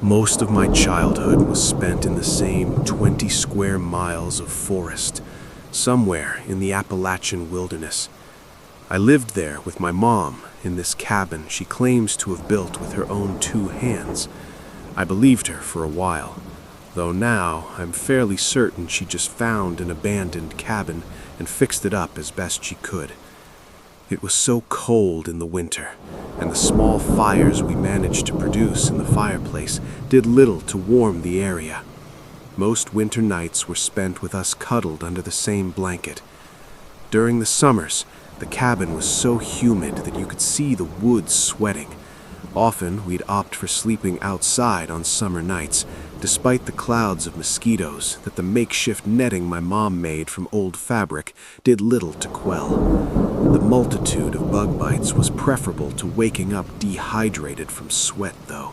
Most of my childhood was spent in the same 20 square miles of forest, somewhere in the Appalachian wilderness. I lived there with my mom in this cabin she claims to have built with her own 2 hands. I believed her for a while, though now I'm fairly certain she just found an abandoned cabin and fixed it up as best she could. It was so cold in the winter, and the small fires we managed to produce in the fireplace did little to warm the area. Most winter nights were spent with us cuddled under the same blanket. During the summers, the cabin was so humid that you could see the woods sweating. Often we'd opt for sleeping outside on summer nights, despite the clouds of mosquitoes that the makeshift netting my mom made from old fabric did little to quell. The multitude of bug bites was preferable to waking up dehydrated from sweat, though.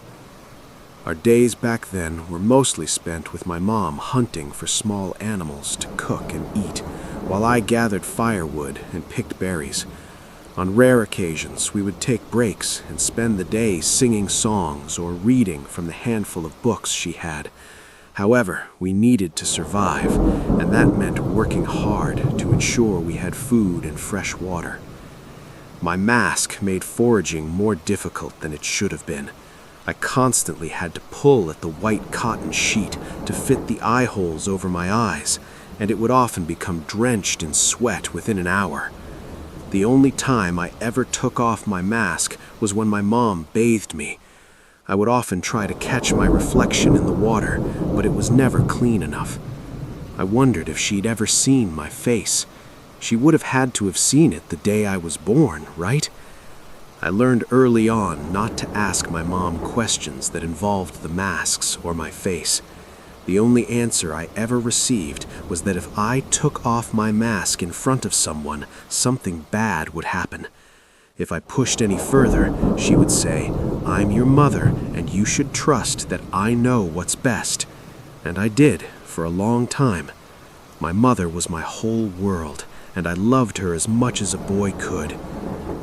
Our days back then were mostly spent with my mom hunting for small animals to cook and eat, while I gathered firewood and picked berries. On rare occasions, we would take breaks and spend the day singing songs or reading from the handful of books she had. However, we needed to survive, and that meant working hard to ensure we had food and fresh water. My mask made foraging more difficult than it should have been. I constantly had to pull at the white cotton sheet to fit the eye holes over my eyes, and it would often become drenched in sweat within an hour. The only time I ever took off my mask was when my mom bathed me. I would often try to catch my reflection in the water, but it was never clean enough. I wondered if she'd ever seen my face. She would have had to have seen it the day I was born, right? I learned early on not to ask my mom questions that involved the masks or my face. The only answer I ever received was that if I took off my mask in front of someone, something bad would happen. If I pushed any further, she would say, "I'm your mother, and you should trust that I know what's best." And I did, for a long time. My mother was my whole world, and I loved her as much as a boy could.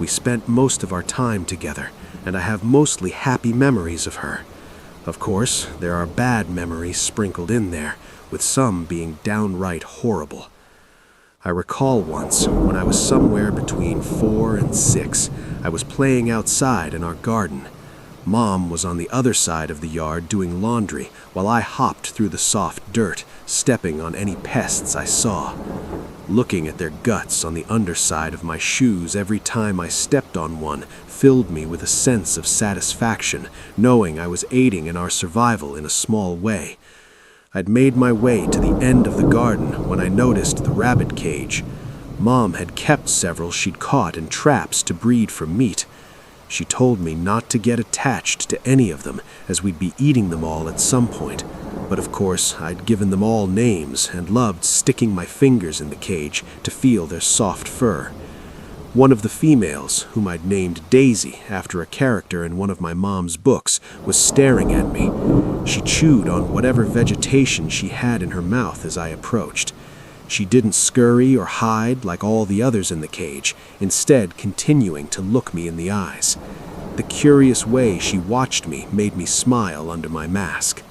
We spent most of our time together, and I have mostly happy memories of her. Of course, there are bad memories sprinkled in there, with some being downright horrible. I recall once, when I was somewhere between 4 and 6, I was playing outside in our garden. Mom was on the other side of the yard doing laundry, while I hopped through the soft dirt, stepping on any pests I saw. Looking at their guts on the underside of my shoes every time I stepped on one filled me with a sense of satisfaction, knowing I was aiding in our survival in a small way. I'd made my way to the end of the garden when I noticed the rabbit cage. Mom had kept several she'd caught in traps to breed for meat. She told me not to get attached to any of them, as we'd be eating them all at some point. But of course, I'd given them all names and loved sticking my fingers in the cage to feel their soft fur. One of the females, whom I'd named Daisy after a character in one of my mom's books, was staring at me. She chewed on whatever vegetation she had in her mouth as I approached. She didn't scurry or hide like all the others in the cage, instead continuing to look me in the eyes. The curious way she watched me made me smile under my mask.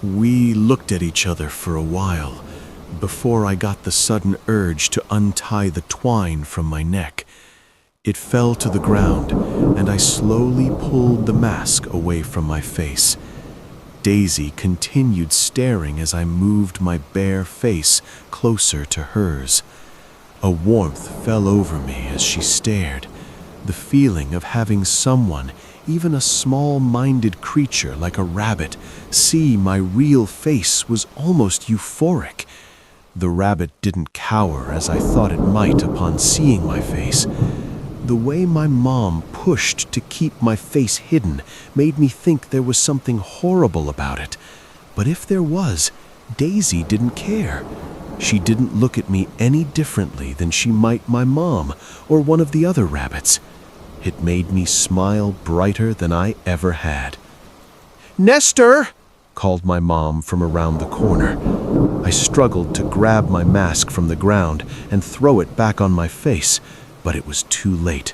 We looked at each other for a while, before I got the sudden urge to untie the twine from my neck. It fell to the ground, and I slowly pulled the mask away from my face. Daisy continued staring as I moved my bare face closer to hers. A warmth fell over me as she stared. The feeling of having someone, even a small-minded creature like a rabbit, see my real face was almost euphoric. The rabbit didn't cower as I thought it might upon seeing my face. The way my mom pushed to keep my face hidden made me think there was something horrible about it. But if there was, Daisy didn't care. She didn't look at me any differently than she might my mom or one of the other rabbits. It made me smile brighter than I ever had. "Nestor!" called my mom from around the corner. I struggled to grab my mask from the ground and throw it back on my face, but it was too late.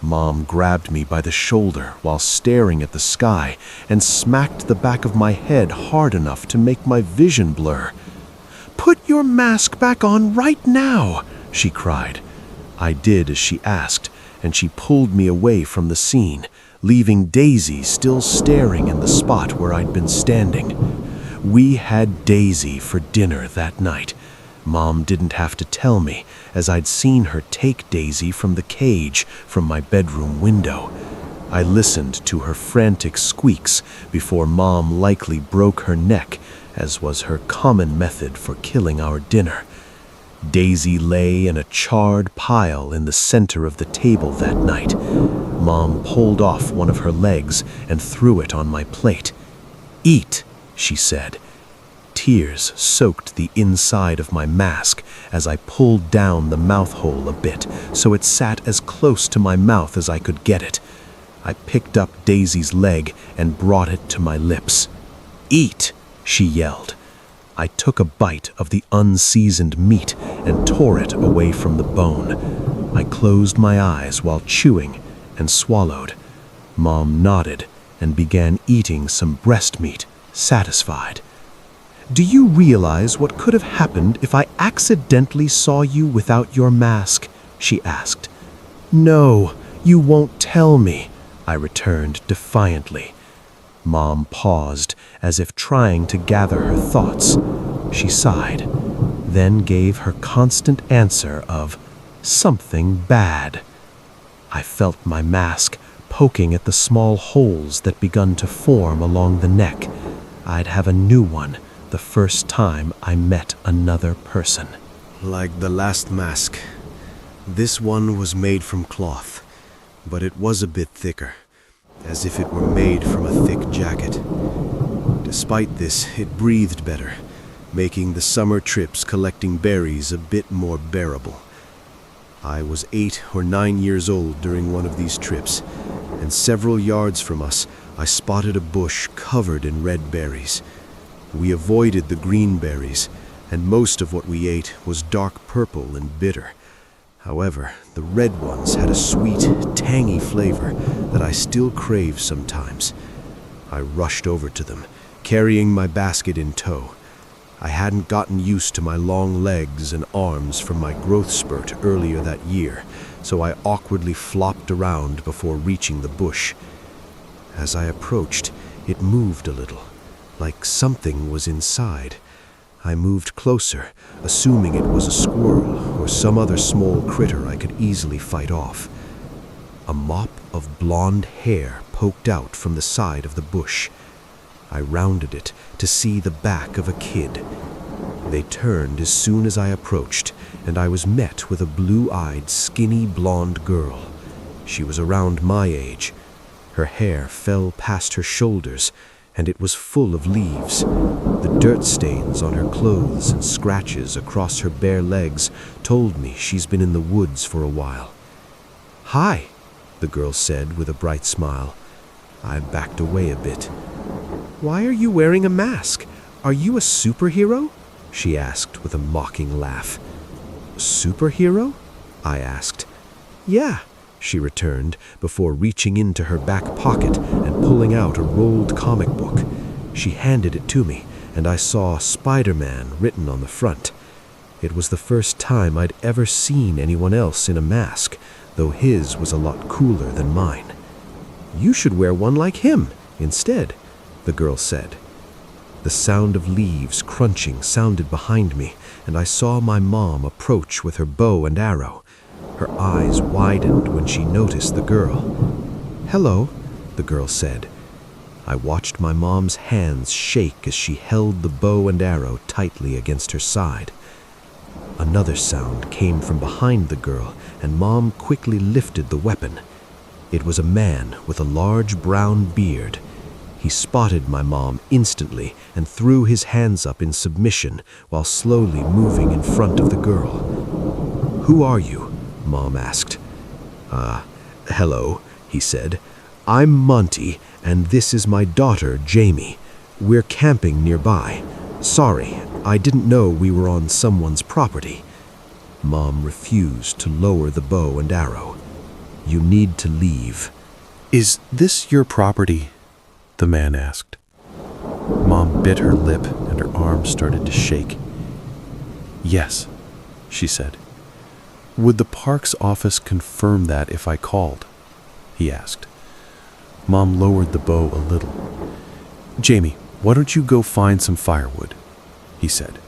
Mom grabbed me by the shoulder while staring at the sky and smacked the back of my head hard enough to make my vision blur. "Put your mask back on right now," she cried. I did as she asked, and she pulled me away from the scene, leaving Daisy still staring in the spot where I'd been standing. We had Daisy for dinner that night. Mom didn't have to tell me, as I'd seen her take Daisy from the cage from my bedroom window. I listened to her frantic squeaks before Mom likely broke her neck, as was her common method for killing our dinner. Daisy lay in a charred pile in the center of the table that night. Mom pulled off one of her legs and threw it on my plate. "Eat," she said. Tears soaked the inside of my mask as I pulled down the mouth hole a bit so it sat as close to my mouth as I could get it. I picked up Daisy's leg and brought it to my lips. "Eat," she yelled. I took a bite of the unseasoned meat and tore it away from the bone. I closed my eyes while chewing and swallowed. Mom nodded and began eating some breast meat, satisfied. "Do you realize what could have happened if I accidentally saw you without your mask?" she asked. "No, you won't tell me," I returned defiantly. Mom paused, as if trying to gather her thoughts. She sighed, then gave her constant answer of something bad. I felt my mask poking at the small holes that begun to form along the neck. I'd have a new one the first time I met another person. Like the last mask, this one was made from cloth, but it was a bit thicker, as if it were made from a thick jacket. Despite this, it breathed better, making the summer trips collecting berries a bit more bearable. I was 8 or 9 years old during one of these trips, and several yards from us, I spotted a bush covered in red berries. We avoided the green berries, and most of what we ate was dark purple and bitter. However, the red ones had a sweet, tangy flavor that I still crave sometimes. I rushed over to them, carrying my basket in tow. I hadn't gotten used to my long legs and arms from my growth spurt earlier that year, so I awkwardly flopped around before reaching the bush. As I approached, it moved a little, like something was inside. I moved closer, assuming it was a squirrel or some other small critter I could easily fight off. A mop of blonde hair poked out from the side of the bush. I rounded it to see the back of a kid. They turned as soon as I approached, and I was met with a blue-eyed, skinny blonde girl. She was around my age. Her hair fell past her shoulders, and it was full of leaves. The dirt stains on her clothes and scratches across her bare legs told me she's been in the woods for a while. "Hi," the girl said with a bright smile. I backed away a bit. "Why are you wearing a mask? Are you a superhero?" she asked with a mocking laugh. "Superhero?" I asked. "Yeah," she returned before reaching into her back pocket and pulling out a rolled comic book. She handed it to me, and I saw Spider-Man written on the front. It was the first time I'd ever seen anyone else in a mask, though his was a lot cooler than mine. "You should wear one like him instead," the girl said. The sound of leaves crunching sounded behind me, and I saw my mom approach with her bow and arrow. Her eyes widened when she noticed the girl. "Hello," the girl said. I watched my mom's hands shake as she held the bow and arrow tightly against her side. Another sound came from behind the girl, and Mom quickly lifted the weapon. It was a man with a large brown beard. He spotted my mom instantly and threw his hands up in submission while slowly moving in front of the girl. "Who are you?" Mom asked. Hello," he said. "I'm Monty, and this is my daughter, Jamie. We're camping nearby. Sorry, I didn't know we were on someone's property." Mom refused to lower the bow and arrow. You need to leave." "Is this your property?" the man asked. Mom bit her lip and her arm started to shake. "Yes," she said. "Would the park's office confirm that if I called?" he asked. Mom lowered the bow a little. "Jamie, why don't you go find some firewood?" he said.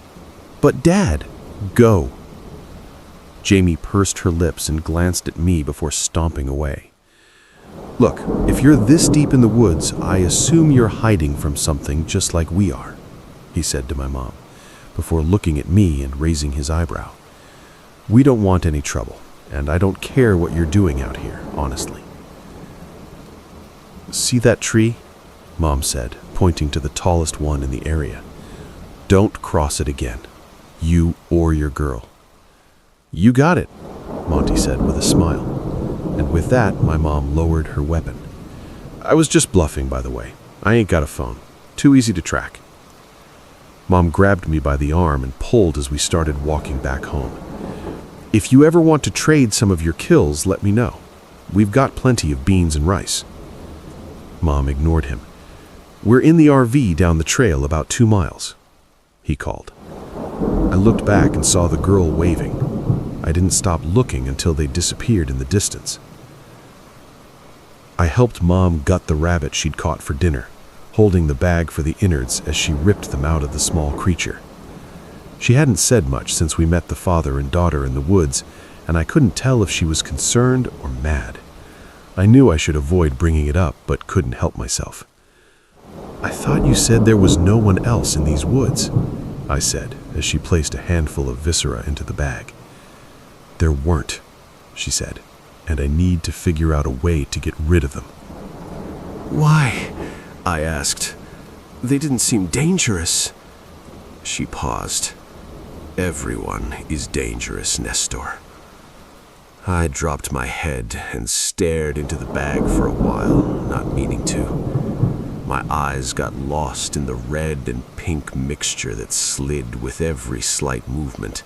"But Dad, go." Jamie pursed her lips and glanced at me before stomping away. "Look, if you're this deep in the woods, I assume you're hiding from something just like we are," he said to my mom, before looking at me and raising his eyebrow. "We don't want any trouble, and I don't care what you're doing out here, honestly." "See that tree?" Mom said, pointing to the tallest one in the area. "Don't cross it again, you or your girl." "You got it," Monty said with a smile. And with that, my mom lowered her weapon. "I was just bluffing, by the way. I ain't got a phone. Too easy to track." Mom grabbed me by the arm and pulled as we started walking back home. "If you ever want to trade some of your kills, let me know. We've got plenty of beans and rice." Mom ignored him. "We're in the RV down the trail about 2 miles, he called. I looked back and saw the girl waving. I didn't stop looking until they disappeared in the distance. I helped Mom gut the rabbit she'd caught for dinner, holding the bag for the innards as she ripped them out of the small creature. She hadn't said much since we met the father and daughter in the woods, and I couldn't tell if she was concerned or mad. I knew I should avoid bringing it up, but couldn't help myself. "I thought you said there was no one else in these woods," I said as she placed a handful of viscera into the bag. "There weren't," she said, "and I need to figure out a way to get rid of them." "Why?" I asked. "They didn't seem dangerous." She paused. "Everyone is dangerous, Nestor." I dropped my head and stared into the bag for a while, not meaning to. My eyes got lost in the red and pink mixture that slid with every slight movement.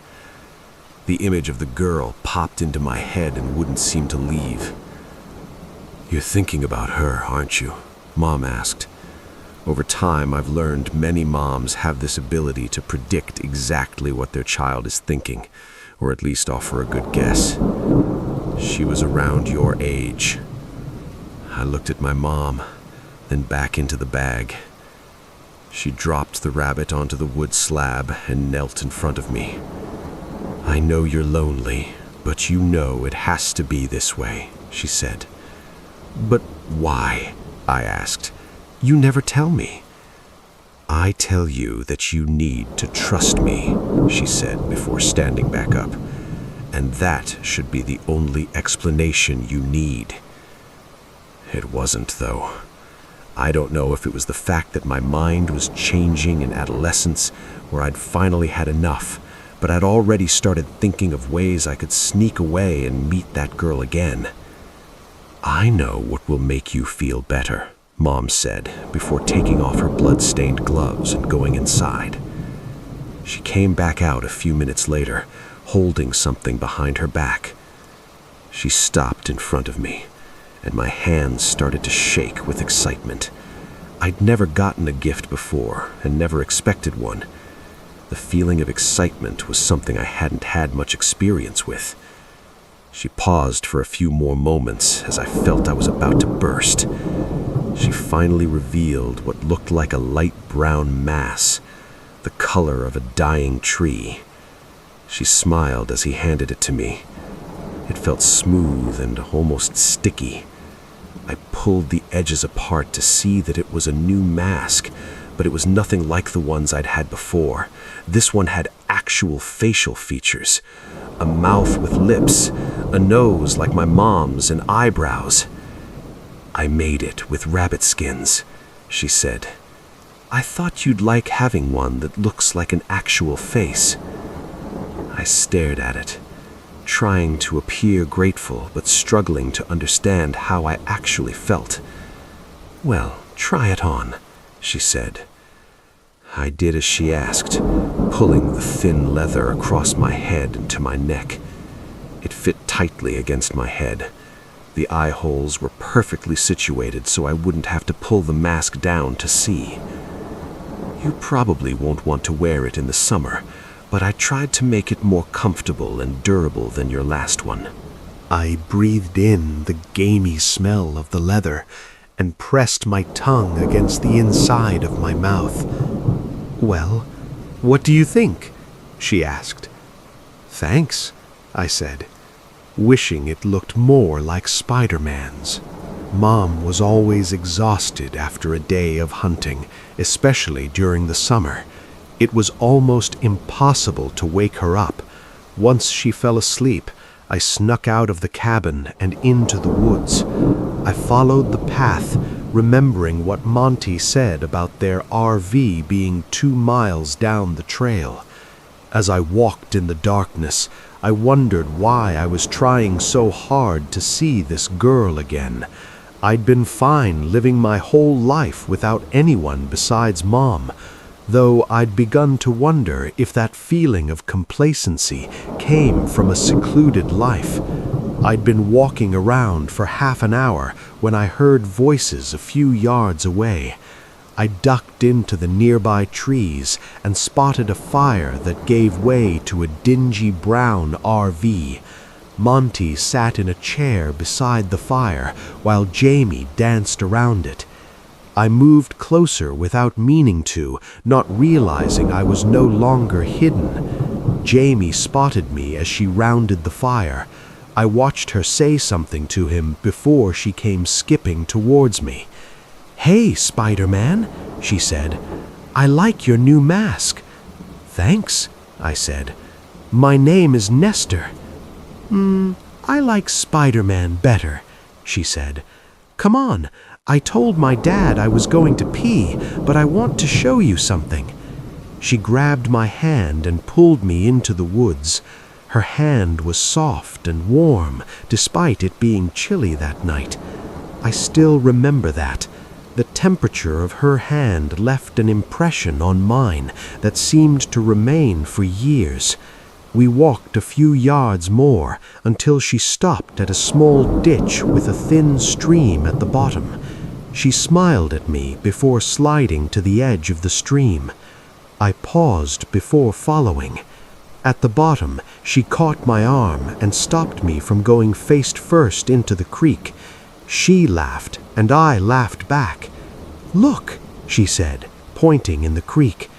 The image of the girl popped into my head and wouldn't seem to leave. "You're thinking about her, aren't you?" Mom asked. Over time, I've learned many moms have this ability to predict exactly what their child is thinking, or at least offer a good guess. She was around your age. I looked at my mom, then back into the bag. She dropped the rabbit onto the wood slab and knelt in front of me. "I know you're lonely, but you know it has to be this way," she said. "But why?" I asked. "You never tell me." "I tell you that you need to trust me," she said before standing back up. "And that should be the only explanation you need." It wasn't, though. I don't know if it was the fact that my mind was changing in adolescence, or I'd finally had enough, but I'd already started thinking of ways I could sneak away and meet that girl again. "I know what will make you feel better," Mom said, before taking off her blood-stained gloves and going inside. She came back out a few minutes later, holding something behind her back. She stopped in front of me, and my hands started to shake with excitement. I'd never gotten a gift before, and never expected one. The feeling of excitement was something I hadn't had much experience with. She paused for a few more moments as I felt I was about to burst. She finally revealed what looked like a light brown mass, the color of a dying tree. She smiled as he handed it to me. It felt smooth and almost sticky. I pulled the edges apart to see that it was a new mask, but it was nothing like the ones I'd had before. This one had actual facial features. A mouth with lips, a nose like my mom's, and eyebrows. "I made it with rabbit skins," she said. "I thought you'd like having one that looks like an actual face." I stared at it, trying to appear grateful but struggling to understand how I actually felt. "Well, try it on," she said. I did as she asked, pulling the thin leather across my head and to my neck. It fit tightly against my head. The eye holes were perfectly situated so I wouldn't have to pull the mask down to see. You probably won't want to wear it in the summer, but I tried to make it more comfortable and durable than your last one. I breathed in the gamey smell of the leather and pressed my tongue against the inside of my mouth. "Well, what do you think?" she asked. "Thanks," I said, wishing it looked more like Spider-Man's. Mom was always exhausted after a day of hunting, especially during the summer. It was almost impossible to wake her up. Once she fell asleep, I snuck out of the cabin and into the woods. I followed the path, remembering what Monty said about their RV being 2 miles down the trail. As I walked in the darkness, I wondered why I was trying so hard to see this girl again. I'd been fine living my whole life without anyone besides Mom, though I'd begun to wonder if that feeling of complacency came from a secluded life. I'd been walking around for half an hour when I heard voices a few yards away. I ducked into the nearby trees and spotted a fire that gave way to a dingy brown RV. Monty sat in a chair beside the fire while Jamie danced around it. I moved closer without meaning to, not realizing I was no longer hidden. Jamie spotted me as she rounded the fire. I watched her say something to him before she came skipping towards me. "Hey, Spider-Man," she said. "I like your new mask." "Thanks," I said. "My name is Nestor." I like Spider-Man better," she said. "Come on. I told my dad I was going to pee, but I want to show you something." She grabbed my hand and pulled me into the woods. Her hand was soft and warm, despite it being chilly that night. I still remember that. The temperature of her hand left an impression on mine that seemed to remain for years. We walked a few yards more until she stopped at a small ditch with a thin stream at the bottom. She smiled at me before sliding to the edge of the stream. I paused before following. At the bottom, she caught my arm and stopped me from going face first into the creek. She laughed, and I laughed back. "Look," she said, pointing in the creek.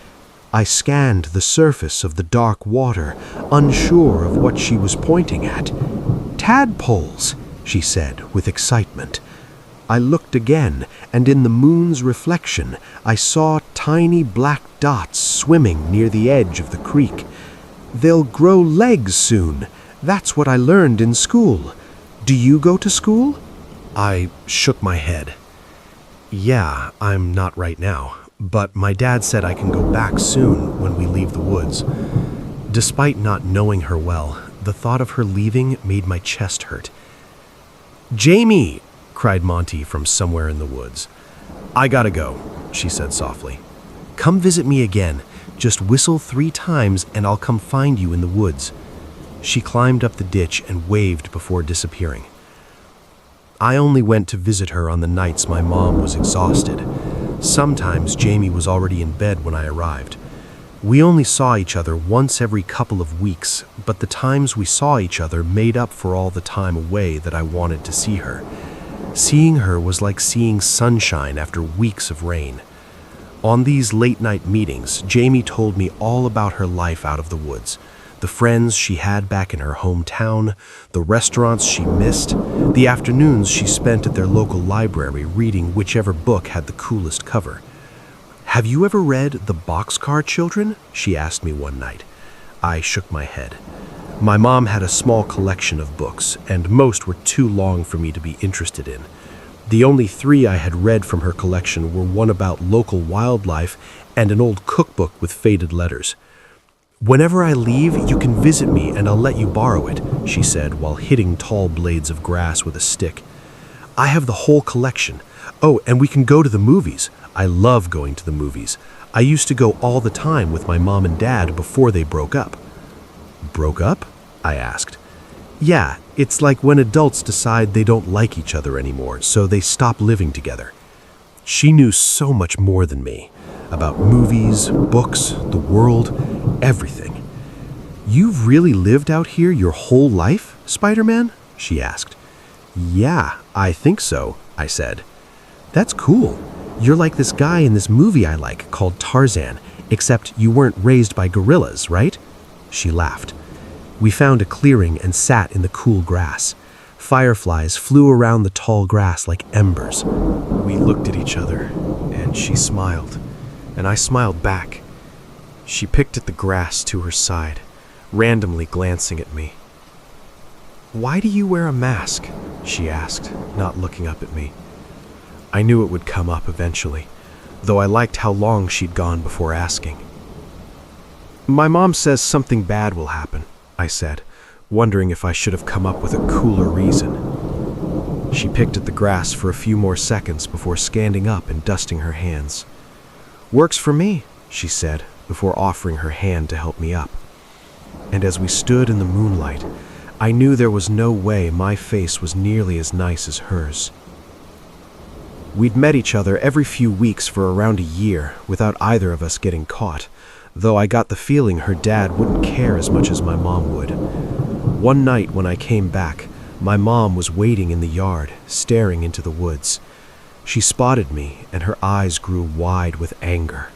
I scanned the surface of the dark water, unsure of what she was pointing at. "Tadpoles," she said with excitement. I looked again, and in the moon's reflection, I saw tiny black dots swimming near the edge of the creek. "They'll grow legs soon. That's what I learned in school. Do you go to school?" I shook my head. "Yeah, I'm not right now, but my dad said I can go back soon when we leave the woods." Despite not knowing her well, the thought of her leaving made my chest hurt. "Jamie!" cried Monty from somewhere in the woods. "I gotta go," she said softly. "Come visit me again. Just whistle 3 times and I'll come find you in the woods." She climbed up the ditch and waved before disappearing. I only went to visit her on the nights my mom was exhausted. Sometimes Jamie was already in bed when I arrived. We only saw each other once every couple of weeks, but the times we saw each other made up for all the time away that I wanted to see her. Seeing her was like seeing sunshine after weeks of rain. On these late-night meetings, Jamie told me all about her life out of the woods, the friends she had back in her hometown, the restaurants she missed, the afternoons she spent at their local library reading whichever book had the coolest cover. "Have you ever read The Boxcar Children?" she asked me one night. I shook my head. My mom had a small collection of books, and most were too long for me to be interested in. The only 3 I had read from her collection were one about local wildlife and an old cookbook with faded letters. "Whenever I leave, you can visit me and I'll let you borrow it," she said while hitting tall blades of grass with a stick. "I have the whole collection. Oh, and we can go to the movies. I love going to the movies. I used to go all the time with my mom and dad before they broke up." "Broke up?" I asked. Yeah, it's like when adults decide they don't like each other anymore, so they stop living together. She knew so much more than me about movies, books, the world, everything. You've really lived out here your whole life, Spider-Man? She asked. Yeah, I think so, I said. That's cool. You're like this guy in this movie I like called Tarzan, except you weren't raised by gorillas, right? She laughed. We found a clearing and sat in the cool grass. Fireflies flew around the tall grass like embers. We looked at each other, and she smiled, and I smiled back. She picked at the grass to her side, randomly glancing at me. "Why do you wear a mask?" she asked, not looking up at me. I knew it would come up eventually, though I liked how long she'd gone before asking. "My mom says something bad will happen," I said, wondering if I should have come up with a cooler reason. She picked at the grass for a few more seconds before standing up and dusting her hands. "Works for me," she said, before offering her hand to help me up. And as we stood in the moonlight, I knew there was no way my face was nearly as nice as hers. We'd met each other every few weeks for around a year without either of us getting caught, though I got the feeling her dad wouldn't care as much as my mom would. One night when I came back, my mom was waiting in the yard, staring into the woods. She spotted me, and her eyes grew wide with anger.